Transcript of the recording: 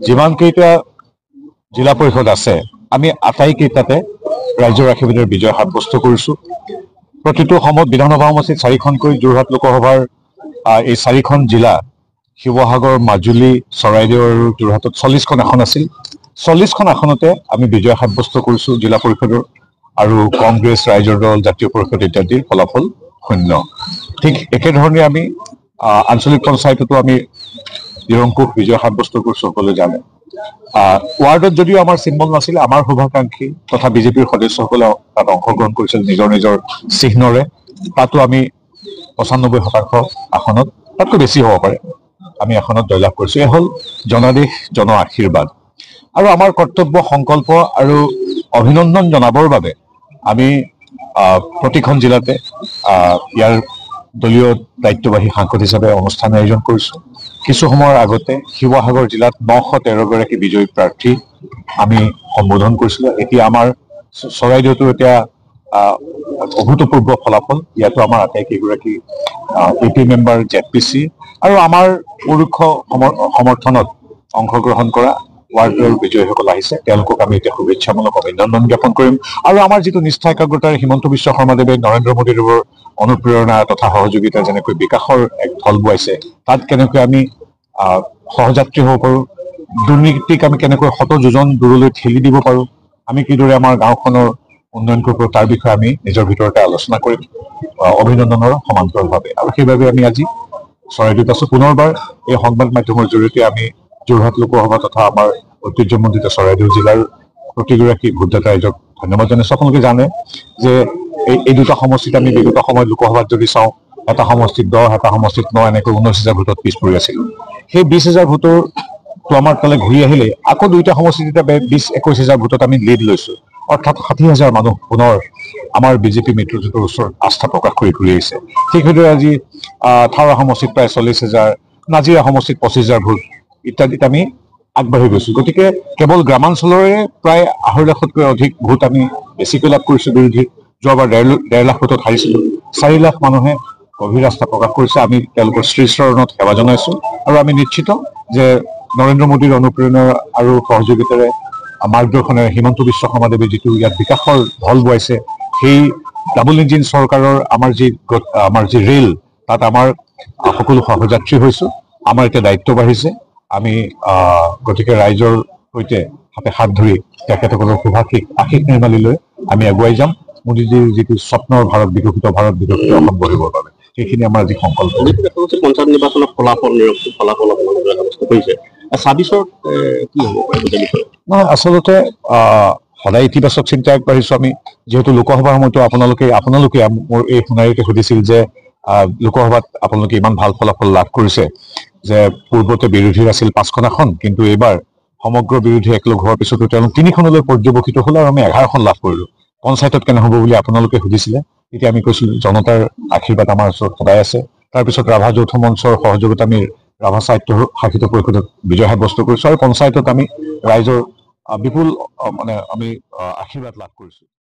যিমানকেইটা জিলা পৰিষদ আছে আমি আটাইকেইটাতে ৰাইজৰ আশীৰ্বাদৰ বিজয় সাব্যস্ত কৰিছোঁ। প্ৰতিটো সময়ত বিধানসভা সমষ্টিত 4খনকৈ, যোৰহাট লোকসভাৰ এই 4খন জিলা, শিৱসাগৰ, মাজুলী, চৰাইদেউ আৰু যোৰহাটত 40খন আসন আছিল। 40খন আসনতে আমি বিজয় সাব্যস্ত কৰিছোঁ জিলা পৰিষদৰ, আৰু কংগ্ৰেছ, ৰাইজৰ দল, জাতীয় পৰিষদ ইত্যাদিৰ ফলাফল শূন্য। ঠিক একেধৰণে আমি আঞ্চলিক পঞ্চায়ততো আমি নিৰংকুশ বিজয় সাব্যস্ত কৰিছোঁ, সকলোৱে জানে। ৱাৰ্ডত যদিও আমাৰ চিম্বল নাছিলে, আমাৰ শুভাকাংক্ষী তথা বিজেপিৰ সদস্যসকলে তাত অংশগ্ৰহণ কৰিছিল নিজৰ নিজৰ চিহ্নৰে। তাতো আমি 95% আসনত, তাতকৈ বেছি হ'ব পাৰে, আমি আসনত জয়লাভ কৰিছোঁ। এয়া হ'ল জনাদেশ, জন আশীৰ্বাদ। আৰু আমাৰ কৰ্তব্য, সংকল্প আৰু অভিনন্দন জনাবৰ বাবে আমি প্ৰতিখন জিলাতে ইয়াৰ দলীয় দায়িত্ববাহী সাংসদ হিচাপে অনুষ্ঠান আয়োজন কৰিছোঁ। কিছু সময়ৰ আগতে শিৱসাগৰ জিলাত 913গৰাকী বিজয়ী প্ৰাৰ্থী আমি সম্বোধন কৰিছিলোঁ। এতিয়া আমাৰ চৰাইদেউতো এতিয়া অভূতপূৰ্ব ফলাফল। ইয়াতো আমাৰ আটাইকেইগৰাকী AP মেম্বাৰ, ZPC আৰু আমাৰ পৰোক্ষ সমৰ্থনত অংশগ্ৰহণ কৰা ৱাৰ্ডৰ বিজয়ীসকল আহিছে। তেওঁলোকক আমি এতিয়া শুভেচ্ছামূলক অভিনন্দন জ্ঞাপন কৰিম। আৰু আমাৰ যিটো নিষ্ঠা একাগ্ৰতাৰে হিমন্ত বিশ্ব শৰ্মাদেৱে নৰেন্দ্ৰ মোদীদেৱৰ অনুপ্ৰেৰণা তথা সহযোগিতা যেনেকৈ বিকাশৰ এক ঢল বোৱাইছে, তাত কেনেকৈ আমি সহযাত্ৰী হ'ব পাৰোঁ, দুৰ্নীতিক আমি কেনেকৈ শতযোজন দূৰলৈ ঠেলি দিব পাৰোঁ, আমি কিদৰে আমাৰ গাঁওখনৰ উন্নয়ন কৰিব পাৰোঁ, তাৰ বিষয়ে আমি নিজৰ ভিতৰতে আলোচনা কৰিম অভিনন্দনৰ সমান্তৰালভাৱে। আৰু সেইবাবে আমি আজি চৰাইদেউত আছোঁ। পুনৰবাৰ এই সংবাদ মাধ্যমৰ জৰিয়তে আমি যোৰহাট লোকসভা তথা আমাৰ ঐতিহ্যমণ্ডিত চৰাইদেউ জিলাৰ প্ৰতিগৰাকী ভোটদাতা ৰাইজক ধন্যবাদ জনাইছোঁ। আপোনালোকে জানে যে এই দুটা সমষ্টিত আমি বিগত সময়ত লোকসভাত যদি চাওঁ, এটা সমষ্টিত 10, এটা সমষ্টিত 9, এনেকৈ 19,000 ভোটত পিছ পৰি আছিলোঁ। সেই 20,000 ভোটৰটো আমাৰ তালৈ ঘূৰি আহিলে আকৌ দুইটা সমষ্টিত এতিয়া 20-21,000 ভোটত আমি লিড লৈছোঁ। অৰ্থাৎ 60,000 মানুহ পুনৰ আমাৰ বিজেপি মিত্ৰজোঁটৰ ওচৰত আস্থা প্ৰকাশ কৰি ঘূৰি আহিছে। ঠিক সেইদৰে আজি থাওৰা সমষ্টিত প্ৰায় 40,000, নাজিৰা সমষ্টিত 25,000 ভোট ইত্যাদিত আমি আগবাঢ়ি গৈছোঁ। গতিকে কেৱল গ্ৰামাঞ্চলৰে প্ৰায় 2.5 লাখতকৈ অধিক ভোট আমি বেছিকৈ লাভ কৰিছোঁ বিৰোধী। যোৱাবাৰ 1.5 লাখ ভোটত হাৰিছিলোঁ। 4 লাখ মানুহে গভীৰ আস্থা প্ৰকাশ কৰিছে। আমি তেওঁলোকৰ শ্ৰীচৰণত সেৱা জনাইছোঁ আৰু আমি নিশ্চিত যে নৰেন্দ্ৰ মোদীৰ অনুপ্ৰেৰণা আৰু সহযোগিতাৰে মাৰ্গদৰ্শনেৰে হিমন্ত বিশ্ব শৰ্মাদেৱে যিটো ইয়াত বিকাশৰ ঢল বোৱাইছে, সেই ডাবল ইঞ্জিন চৰকাৰৰ আমাৰ যি ৰেল, তাত আমাৰ সকলো সহযাত্ৰী হৈছোঁ। আমাৰ এতিয়া দায়িত্ব বাঢ়িছে। আমি গতিকে ৰাইজৰ সৈতে হাতে হাত ধৰি তেখেতসকলৰ আশীষ নিৰ্মালী লৈ আমি আগুৱাই যাম মোদীজীৰ যিটো স্বপ্নৰ ভাৰত, বিকশিত ভাৰত, বিকশিত অসম গঢ়িবৰ বাবে। সেইখিনি আমাৰ আজি সংকল্প। পঞ্চায়ত নিৰ্বাচনৰ ফলাফল কৰিছে 26ত কি হ'ব পাৰে? নহয়, আচলতে সদায় ইতিবাচক চিন্তা আগবাঢ়িছোঁ আমি। যিহেতু লোকসভাৰ সময়তো আপোনালোকে মোৰ এই শুনাৰীতে সুধিছিল যে লোকসভাত আপোনালোকে ইমান ভাল ফলাফল লাভ কৰিছে, যে পূৰ্বতে বিৰোধীৰ আছিল 5খন আসন, কিন্তু এইবাৰ সমগ্ৰ বিৰোধী একলগ হোৱাৰ পিছতো তেওঁলোক 3খনলৈ পৰ্যবেক্ষিত হ'ল আৰু আমি 11খন লাভ কৰিলোঁ। পঞ্চায়তত কেনে হ'ব বুলি আপোনালোকে সুধিছিলে। তেতিয়া আমি কৈছিলোঁ জনতাৰ আশীৰ্বাদ আমাৰ ওচৰত সদায় আছে। তাৰপিছত ৰাভা যৌথ মঞ্চৰ সহযোগত আমি ৰাভা সাহিত্য শাসিত পৰিষদত বিজয় সাব্যস্ত কৰিছোঁ আৰু পঞ্চায়তত আমি ৰাইজৰ বিপুল আমি আশীৰ্বাদ লাভ কৰিছোঁ।